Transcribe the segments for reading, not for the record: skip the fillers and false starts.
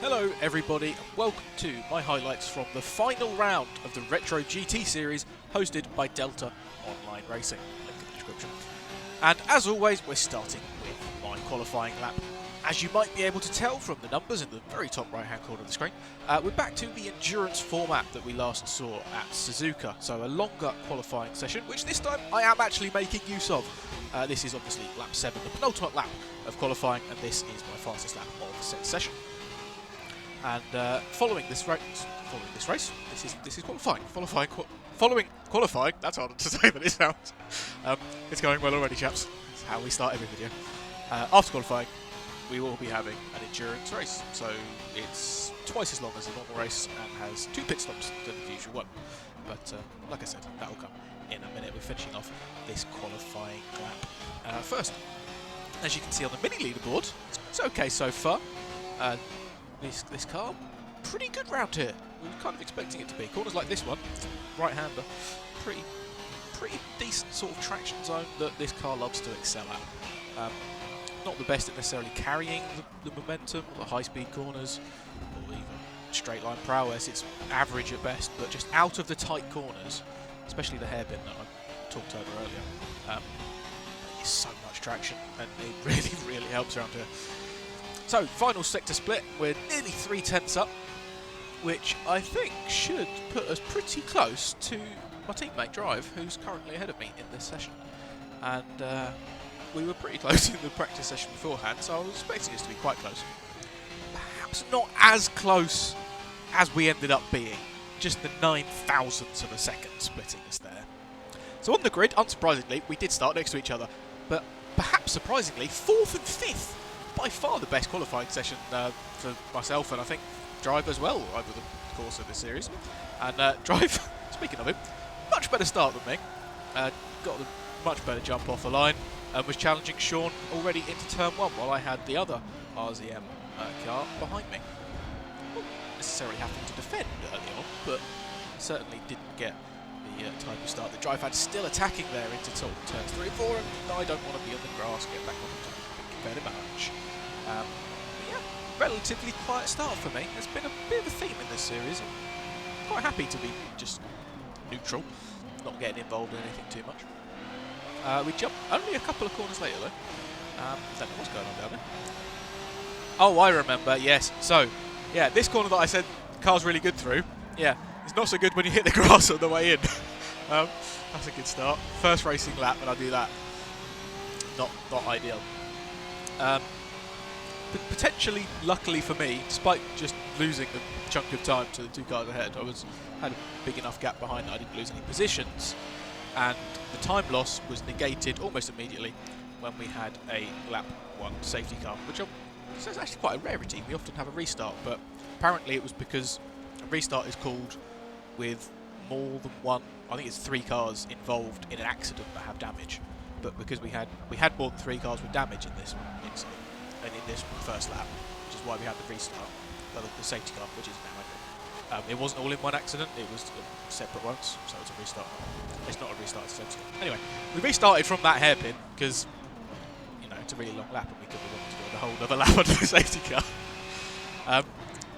Hello everybody and welcome to my highlights from the final round of the Retro GT series hosted by Delta Online Racing, link in the description. And as always we're starting with my qualifying lap. As you might be able to tell from the numbers in the very top right hand corner of the screen, we're back to the endurance format that we last saw at Suzuka, so a longer qualifying session, which this time I am actually making use of. This is obviously lap 7, the penultimate lap of qualifying, and this is my fastest lap of said session. And following this race, this is qualifying. Following qualifying. That's harder to say than it sounds. It's going well already, chaps. That's how we start every video. After qualifying, we will be having an endurance race. So it's twice as long as a normal race and has 2 pit stops than the usual one. But like I said, that will come in a minute. We're finishing off this qualifying lap first. As you can see on the mini leaderboard, it's okay so far. This car, pretty good round here. We were kind of expecting it to be. Corners like this one, right-hander, pretty decent sort of traction zone that this car loves to excel at. Not the best at necessarily carrying the momentum, or the high-speed corners, or even straight-line prowess. It's average at best, but just out of the tight corners, especially the hairpin that I talked over earlier, there's so much traction, and it really helps around here. So, final sector split, we're nearly 3/10 up, which I think should put us pretty close to my teammate Drive, who's currently ahead of me in this session. And we were pretty close in the practice session beforehand, so I was expecting us to be quite close. Perhaps not as close as we ended up being, just the 9,000ths of a second splitting us there. So on the grid, unsurprisingly, we did start next to each other, but perhaps surprisingly, 4th and 5th. By far the best qualifying session for myself, and I think Drive as well over the course of this series. And Drive, speaking of him, much better start than me. Got a much better jump off the line and was challenging Sean already into turn 1 while I had the other RZM car behind me. Not necessarily having to defend early on, but certainly didn't get the type of start that Drive had, still attacking there into sort of turns 3 and 4, and I don't want to be on the grass, get back on the top fairly much. Yeah, relatively quiet start for me. There's been a bit of a theme in this series. I'm quite happy to be just neutral, not getting involved in anything too much. We jump only a couple of corners later though. Don't know what's going on down there. Oh, I remember, yes. So, yeah, this corner that I said the car's really good through, yeah, it's not so good when you hit the grass on the way in. That's a good start. First racing lap and I do that. Not ideal. But potentially, luckily for me, despite just losing a chunk of time to the 2 cars ahead, I had a big enough gap behind that I didn't lose any positions, and the time loss was negated almost immediately when we had a lap 1 safety car, which is actually quite a rarity. We often have a restart, but apparently it was because a restart is called with more than one. I think it's 3 cars involved in an accident that have damage. But because we had more than 3 cars with damage in this incident, and in this first lap, which is why we had the restart, the safety car, which is now ended. It wasn't all in one accident; it was separate ones, so it's a restart. It's not a restart; it's a safety car. Anyway, we restarted from that hairpin because it's a really long lap, and we couldn't want to do the whole other lap under the safety car.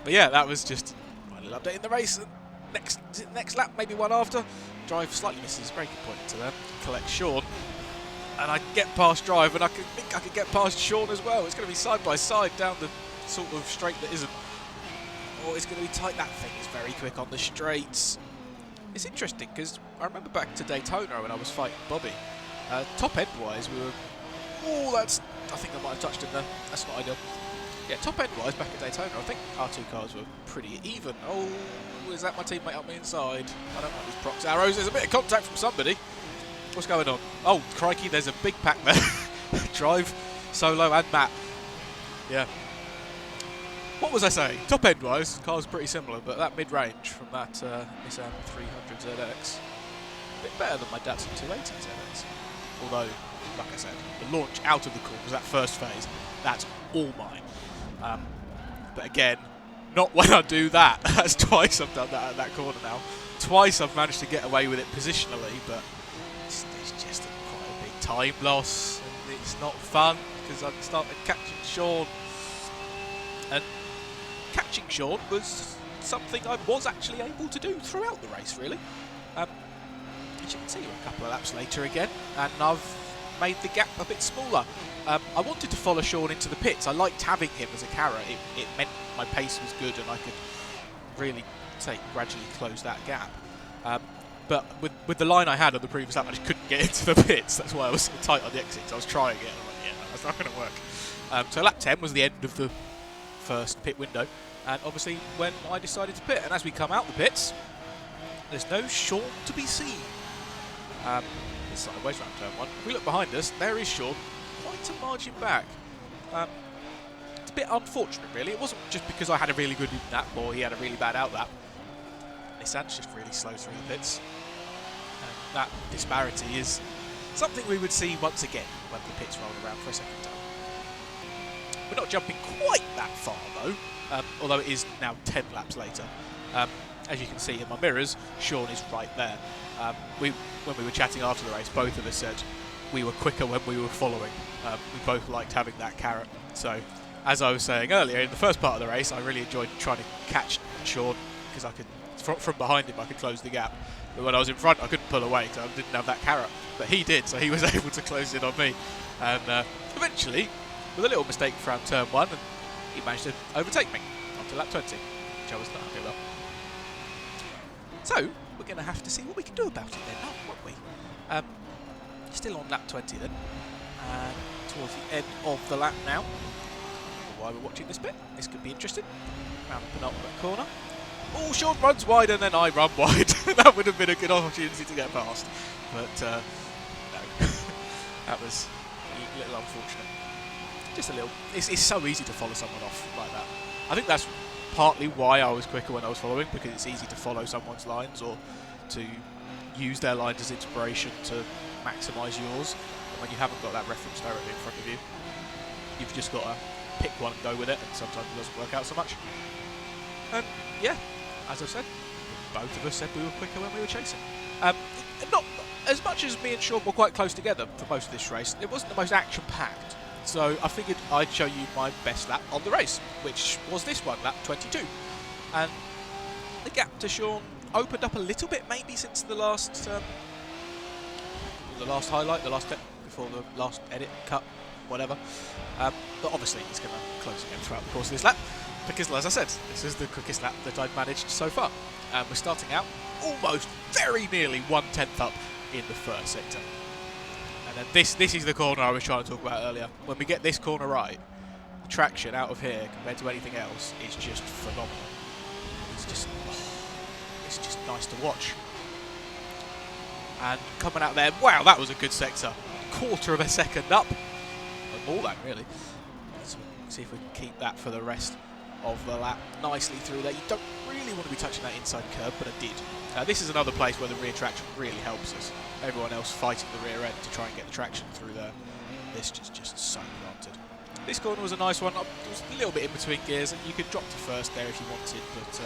But yeah, that was just a little update in the race. Next lap, maybe one after. Drive slightly misses his braking point into there. Collects Sean. And I get past Drive, and I think I could get past Sean as well. It's going to be side by side down the sort of straight that isn't. Oh, it's going to be tight. That thing is very quick on the straights. It's interesting because I remember back to Daytona when I was fighting Bobby. Top end wise, we were. Oh, I think I might have touched him there. That's not ideal. Yeah, top end wise, back at Daytona, I think our 2 cars were pretty even. Oh, is that my teammate up me inside? I don't like these prox arrows. There's a bit of contact from somebody. What's going on? Oh, crikey, there's a big pack there. Drive, Solo and Matt. Yeah. What was I saying? Top end wise, car's pretty similar, but that mid-range from that Nissan 300 ZX, a bit better than my Datsun 280 ZX. Although, like I said, the launch out of the corners, that first phase, that's all mine. But again, not when I do that. That's twice I've done that at that corner now. Twice I've managed to get away with it positionally, but it's just quite a big time loss, and it's not fun because I'm starting catching Sean. And catching Sean was something I was actually able to do throughout the race, really. As you can see, we're a couple of laps later again, and I've made the gap a bit smaller. I wanted to follow Sean into the pits. I liked having him as a carrot. It meant my pace was good and I could really gradually close that gap. But with the line I had on the previous lap, I just couldn't get into the pits. That's why I was so tight on the exits. I was trying it, and I'm like, yeah, no, that's not going to work. So lap 10 was the end of the first pit window, and obviously when I decided to pit. And as we come out the pits, there's no Sean to be seen. It's sideways round turn 1. If we look behind us, there is Sean, quite a margin back. It's a bit unfortunate, really. It wasn't just because I had a really good lap or he had a really bad out lap. Nissan's just really slow through the pits. And that disparity is something we would see once again when the pits roll around for a second time. We're not jumping quite that far, though, although it is now 10 laps later. As you can see in my mirrors, Sean is right there. When we were chatting after the race, both of us said we were quicker when we were following. We both liked having that carrot. So, as I was saying earlier, in the first part of the race, I really enjoyed trying to catch Sean because I could, from behind him, I could close the gap. But when I was in front, I couldn't pull away because I didn't have that carrot. But he did, so he was able to close in on me. And eventually, with a little mistake around turn 1, and he managed to overtake me onto lap 20, which I was not happy about. So, we're going to have to see what we can do about it then, won't we? Still on lap 20 then, and towards the end of the lap now. While we're watching this bit, this could be interesting. Round the penultimate corner. Oh, Sean runs wide and then I run wide. That would have been a good opportunity to get past. But, no. That was a little unfortunate. Just a little. It's so easy to follow someone off like that. I think that's partly why I was quicker when I was following, because it's easy to follow someone's lines or to use their lines as inspiration to maximise yours. And when you haven't got that reference directly in front of you, you've just got to pick one and go with it, and sometimes it doesn't work out so much. And yeah, as I said, both of us said we were quicker when we were chasing. Not as much as me and Sean were quite close together for most of this race, it wasn't the most action-packed. So I figured I'd show you my best lap on the race, which was this one, lap 22. And the gap to Sean opened up a little bit, maybe since the last highlight, the last clip before the last edit, cut, whatever. But obviously it's going to close again throughout the course of this lap, because as I said, this is the quickest lap that I've managed so far. And we're starting out almost very nearly 1/10 up in the first sector. And then this is the corner I was trying to talk about earlier. When we get this corner right, the traction out of here compared to anything else is just phenomenal. It's just nice to watch. And coming out there, wow, that was a good sector. Quarter of a second up. More than really. So see if we can keep that for the rest of the lap nicely through there. You don't really want to be touching that inside curb, but I did. This is another place where the rear traction really helps us. Everyone else fighting the rear end to try and get the traction through there. This just so granted. This corner was a nice one. It was a little bit in between gears, and you could drop to first there if you wanted, but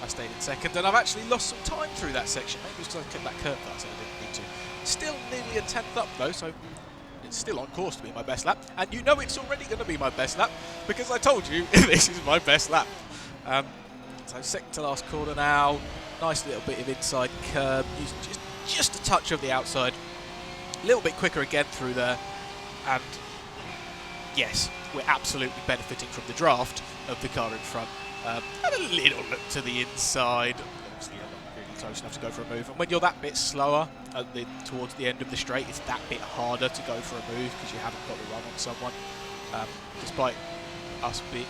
I stayed in second, and I've actually lost some time through that section. Maybe it's because I kept that curve fast and I didn't need to. Still nearly a 10th up though, so it's still on course to be my best lap, and you know it's already going to be my best lap because I told you this is my best lap. So second to last corner now, nice little bit of inside curb, using just a touch of the outside, a little bit quicker again through there, and yes, we're absolutely benefiting from the draft of the car in front. And a little look to the inside. Obviously, I'm not really close enough to go for a move. And when you're that bit slower towards the end of the straight, it's that bit harder to go for a move because you haven't got the run on someone. Despite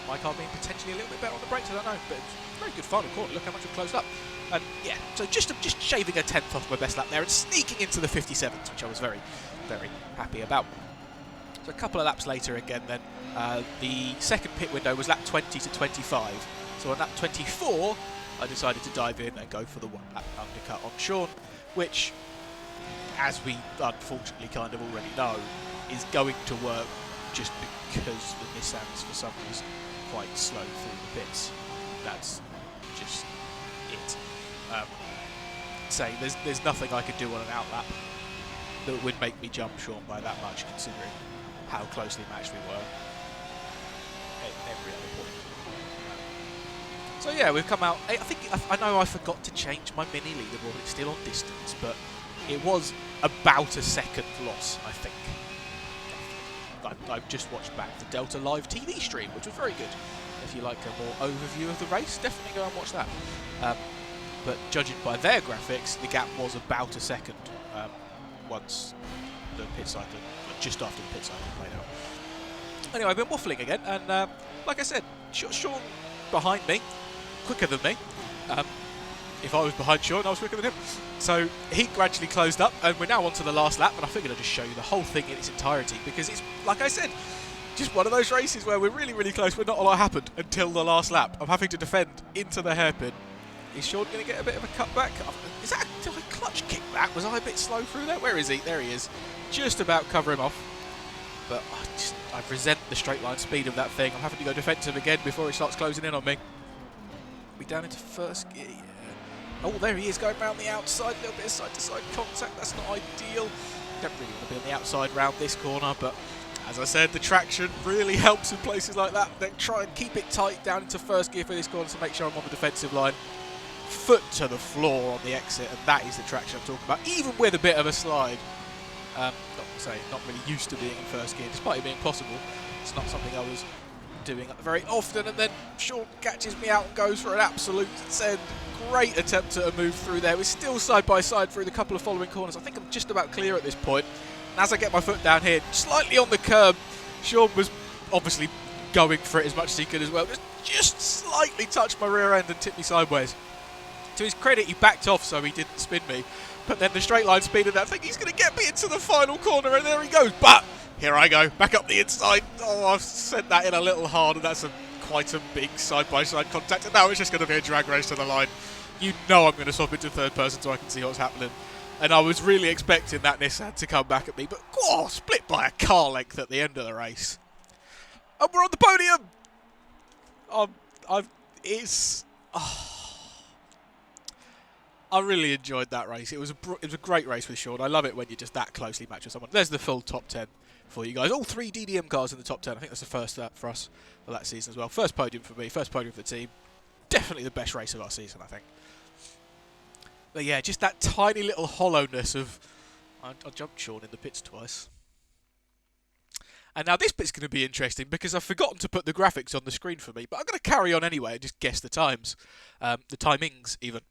my car being potentially a little bit better on the brakes, I don't know. But it's very good final corner. Look how much we've closed up. And yeah, so just shaving a 10th off my best lap there and sneaking into the 57th, which I was very, very happy about. So a couple of laps later again then, the second pit window was lap 20 to 25. So on lap 24, I decided to dive in and go for the one-lap undercut on Sean, which, as we unfortunately kind of already know, is going to work just because the Nissans, for some reason, quite slow through the pits. That's just it. There's nothing I could do on an outlap that would make me jump Sean by that much, considering how closely matched we were at every other point. So yeah, we've come out. I know I forgot to change my mini leaderboard. It's still on distance, but it was about a second loss, I think. I've just watched back the Delta live TV stream, which was very good. If you like a more overview of the race, definitely go and watch that. But judging by their graphics, the gap was about a second once the pit cycle, just after the pit cycle played out. Anyway, I've been waffling again, and like I said, Sean behind me, quicker than me. If I was behind Sean, I was quicker than him. So he gradually closed up, and we're now on to the last lap, and I figured I'd just show you the whole thing in its entirety, because it's, like I said, just one of those races where we're really, really close, but not a lot happened until the last lap. I'm having to defend into the hairpin. Is Sean going to get a bit of a cutback? Is that a clutch kickback? Was I a bit slow through there? Where is he? There he is. Just about cover him off. But I resent the straight line speed of that thing. I'm having to go defensive again before it starts closing in on me. We down into first gear, yeah. Oh, there he is, going around the outside. A little bit of side-to-side contact. That's not ideal. Don't really want to be on the outside round this corner, but as I said, the traction really helps in places like that. Then try and keep it tight down into first gear for this corner to make sure I'm on the defensive line. Foot to the floor on the exit, and that is the traction I'm talking about, even with a bit of a slide. Not really used to being in first gear, despite it being possible. It's not something I was doing very often, and then Sean catches me out and goes for an absolute send. Great attempt at a move through there. We're still side by side through the couple of following corners. I think I'm just about clear at this point. And as I get my foot down here, slightly on the curb, Sean was obviously going for it as much as he could as well. Just slightly touched my rear end and tipped me sideways. To his credit, he backed off so he didn't spin me. But then the straight line speed of that thing, he's going to get me into the final corner, and there he goes. But here I go, back up the inside. Oh, I've sent that in a little hard, and that's quite a big side-by-side contact. And now it's just going to be a drag race to the line. You know I'm going to swap into third person so I can see what's happening. And I was really expecting that Nissan to come back at me, but split by a car length at the end of the race. And we're on the podium! I really enjoyed that race. It was a great race with Sean. I love it when you're just that closely matched with someone. There's the full top 10 for you guys. All 3 DDM cars in the top 10. I think that's the first for us for that season as well. First podium for me, first podium for the team. Definitely the best race of our season, I think. But yeah, just that tiny little hollowness of... I jumped Sean in the pits twice. And now this bit's going to be interesting because I've forgotten to put the graphics on the screen for me. But I'm going to carry on anyway and just guess the times. The timings, even.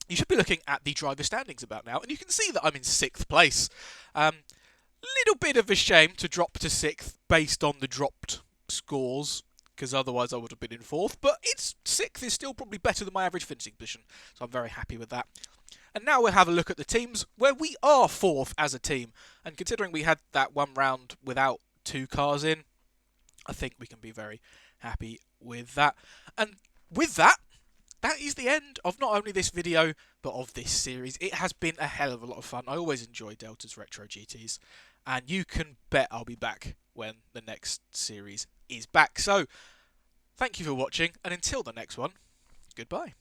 You should be looking at the driver standings about now, and you can see that I'm in 6th place. Little bit of a shame to drop to 6th based on the dropped scores, because otherwise I would have been in 4th, but 6th is still probably better than my average finishing position, so I'm very happy with that. And now we'll have a look at the teams where we are 4th as a team, and considering we had that one round without 2 cars in, I think we can be very happy with that. And with that, that is the end of not only this video, but of this series. It has been a hell of a lot of fun. I always enjoy Delta's Retro GTs. And you can bet I'll be back when the next series is back. So, thank you for watching. And until the next one, goodbye.